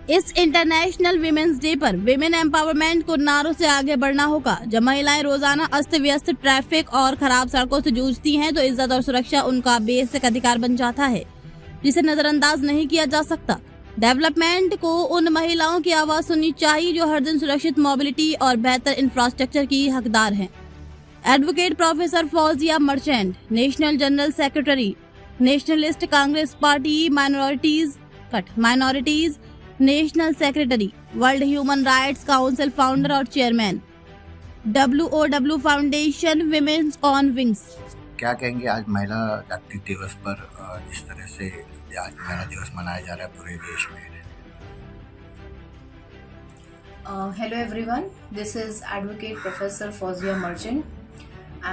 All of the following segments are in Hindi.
इस इंटरनेशनल विमेंस डे पर विमेन एम्पावरमेंट को नारों से आगे बढ़ना होगा। जब महिलाएं रोजाना अस्त व्यस्त ट्रैफिक और खराब सड़कों से जूझती हैं तो इज्जत और सुरक्षा उनका बेसिक अधिकार बन जाता है, जिसे नजरअंदाज नहीं किया जा सकता। डेवलपमेंट को उन महिलाओं की आवाज सुननी चाहिए जो हर दिन सुरक्षित मोबिलिटी और बेहतर इंफ्रास्ट्रक्चर की हकदार हैं। Advocate professor Fauzia Merchant, national general secretary, Nationalist Congress Party, minorities national secretary, world human rights council founder और chairman, WOW foundation women's on wings. क्या कहेंगे आज महिला जागृति दिवस पर जिस तरह से आज महिला दिवस मनाया जा रहा है पूरे देश में? Hello everyone, this is Advocate Professor Fawzia Merchant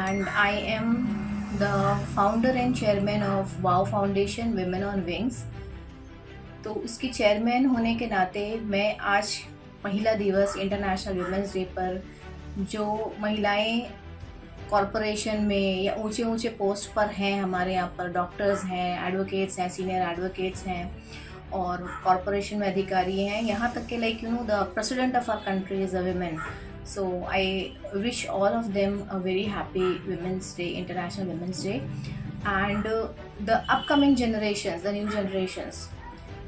and I am the founder and chairman of WOW Foundation Women on Wings। तो उसकी चेयरमैन होने के नाते मैं आज महिला दिवस इंटरनेशनल वुमेंस डे पर जो महिलाएं कॉरपोरेशन में या ऊंचे ऊंचे पोस्ट पर हैं, हमारे यहाँ पर डॉक्टर्स हैं, एडवोकेट्स हैं, सीनियर एडवोकेट्स हैं और कॉरपोरेशन में अधिकारी हैं, यहाँ तक कि like the president of our country is a women. So I wish all of them a very happy Women's Day, International Women's Day, and the upcoming generations, the new generations,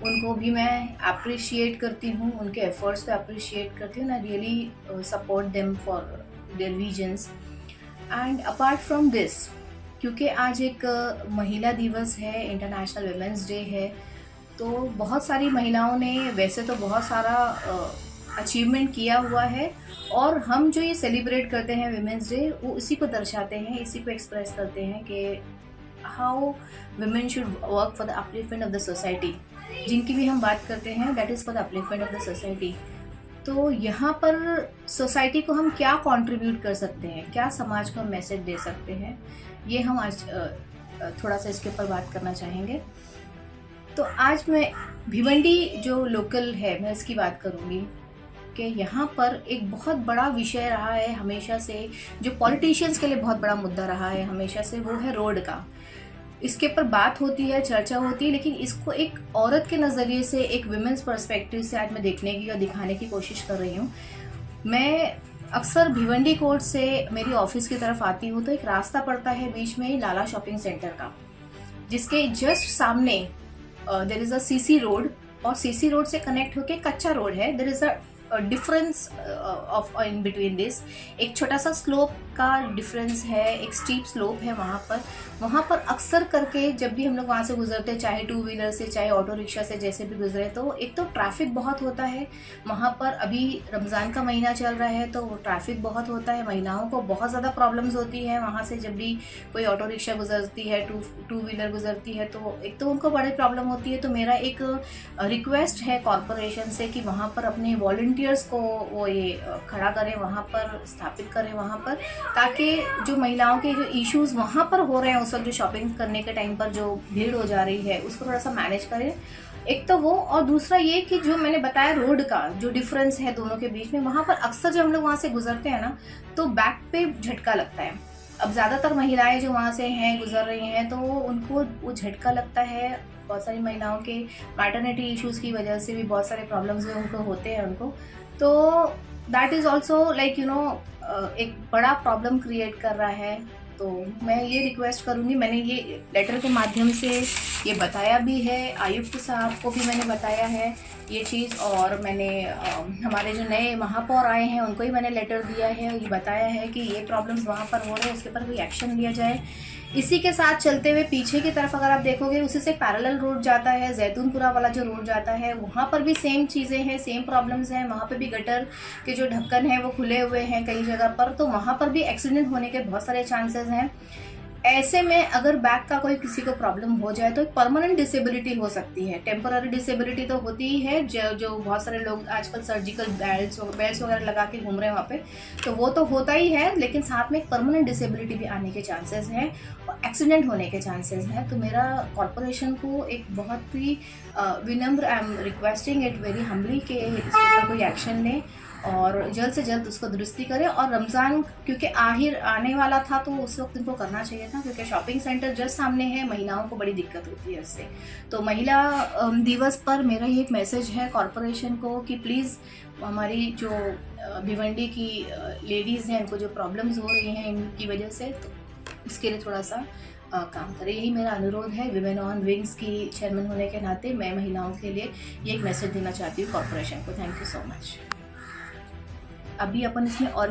उनको भी मैं अप्रिशिएट करती हूँ, उनके एफर्ट्स को अप्रिशिएट करती हूँ। I really support them for their visions. And apart from this, क्योंकि आज एक महिला दिवस है, इंटरनेशनल वुमेंस डे है, तो बहुत सारी महिलाओं ने वैसे तो बहुत सारा अचीवमेंट किया हुआ है और हम जो ये सेलिब्रेट करते हैं वुमेंस डे, वो इसी को दर्शाते हैं, इसी को एक्सप्रेस करते हैं कि how women should work for the upliftment of the society. जिनकी भी हम बात करते हैं that is for the upliftment of the society. तो यहाँ पर सोसाइटी को हम क्या कंट्रीब्यूट कर सकते हैं, क्या समाज को हम मैसेज दे सकते हैं, ये हम आज थोड़ा सा इसके ऊपर बात करना चाहेंगे। तो आज मैं भिवंडी जो लोकल है, मैं इसकी बात करूँगी कि यहाँ पर एक बहुत बड़ा विषय रहा है हमेशा से, जो पॉलिटिशियंस के लिए बहुत बड़ा मुद्दा रहा है हमेशा से, वो है रोड का। इसके ऊपर बात होती है, चर्चा होती है, लेकिन इसको एक औरत के नज़रिए से, एक विमेंस पर्सपेक्टिव से आज मैं देखने की और दिखाने की कोशिश कर रही हूँ। मैं अक्सर भिवंडी कोर्ट से मेरी ऑफिस की तरफ आती हूँ तो एक रास्ता पड़ता है बीच में लाला शॉपिंग सेंटर का, जिसके जस्ट सामने there is a CC road, और CC रोड से कनेक्ट होके कच्चा रोड है। There is a difference of in between this, एक छोटा सा स्लोप का डिफरेंस है, एक स्टीप स्लोप है वहाँ पर अक्सर करके जब भी हम लोग वहाँ से गुजरते, चाहे टू व्हीलर से चाहे ऑटो रिक्शा से जैसे भी गुजरे, तो एक तो ट्रैफिक बहुत होता है वहाँ पर। अभी रमज़ान का महीना चल रहा है तो वो ट्रैफिक बहुत होता है, महिलाओं को बहुत ज़्यादा प्रॉब्लम्स होती है वहाँ से। जब भी कोई ऑटो रिक्शा गुजरती है, टू व्हीलर गुजरती है, तो एक तो उनको बड़ी प्रॉब्लम होती है। तो मेरा एक रिक्वेस्ट है कॉरपोरेशन से कि वहाँ पर अपने वॉलंटियर्स को वो ये खड़ा करें, वहाँ पर स्थापित करें वहाँ पर, ताकि जो महिलाओं के जो इश्यूज़ वहाँ पर हो रहे हैं उस वक्त, जो शॉपिंग करने के टाइम पर जो भीड़ हो जा रही है, उसको थोड़ा सा मैनेज करें। एक तो वो, और दूसरा ये कि जो मैंने बताया रोड का जो डिफरेंस है दोनों के बीच में, वहाँ पर अक्सर जब हम लोग वहाँ से गुजरते हैं ना तो बैक पे झटका लगता है। अब ज़्यादातर महिलाएं जो वहाँ से हैं, गुजर रही हैं, तो उनको वो झटका लगता है। बहुत सारी महिलाओं के मैटरनिटी इश्यूज़ की वजह से भी बहुत सारे प्रॉब्लम्स उनको होते हैं उनको, तो दैट इज़ ऑल्सो लाइक एक बड़ा प्रॉब्लम क्रिएट कर रहा है। तो मैं ये रिक्वेस्ट करूँगी, मैंने ये लेटर के माध्यम से ये बताया भी है, आयुक्त साहब को भी मैंने बताया है ये चीज़, और मैंने हमारे जो नए महापौर आए हैं उनको ही मैंने लेटर दिया है, ये बताया है कि ये प्रॉब्लम्स वहाँ पर हो रहे हैं, उसके ऊपर कोई एक्शन लिया जाए। इसी के साथ चलते हुए पीछे की तरफ अगर आप देखोगे, उसी से पैरेलल रोड जाता है, जैतूनपुरा वाला जो रोड जाता है, वहाँ पर भी सेम चीज़ें हैं, सेम प्रॉब्लम्स हैं। वहाँ पे भी गटर के जो ढक्कन है वो खुले हुए हैं कई जगह पर, तो वहाँ पर भी एक्सीडेंट होने के बहुत सारे चांसेस हैं। ऐसे में अगर बैक का कोई किसी को प्रॉब्लम हो जाए तो एक परमानेंट डिसेबिलिटी हो सकती है। टेम्पररी डिसेबिलिटी तो होती ही है, जो बहुत सारे लोग आजकल सर्जिकल बेल्ट्स वगैरह लगा के घूम रहे हैं वहाँ पे, तो वो तो होता ही है, लेकिन साथ में एक परमानेंट डिसेबिलिटी भी आने के चांसेस हैं और एक्सीडेंट होने के चांसेस हैं। तो मेरा कॉरपोरेशन को एक बहुत ही विनम्र, I am requesting it very humbly कि इस पर कोई एक्शन लें और जल्द से जल्द उसको दुरुस्ती करें। और रमज़ान क्योंकि आखिर आने वाला था तो उस वक्त इनको करना चाहिए था, क्योंकि शॉपिंग सेंटर जस्ट सामने है, महिलाओं को बड़ी दिक्कत होती है इससे। तो महिला दिवस पर मेरा ये एक मैसेज है कॉरपोरेशन को कि प्लीज़ हमारी जो भिवंडी की लेडीज़ हैं, इनको जो प्रॉब्लम्स हो रही हैं इनकी वजह से, तो इसके लिए थोड़ा सा काम करें। यही मेरा अनुरोध है। विमेन ऑन विंग्स की चेयरमैन होने के नाते मैं महिलाओं के लिए ये एक मैसेज देना चाहती हूँ कॉरपोरेशन को। Thank you so much. अभी अपन इसमें और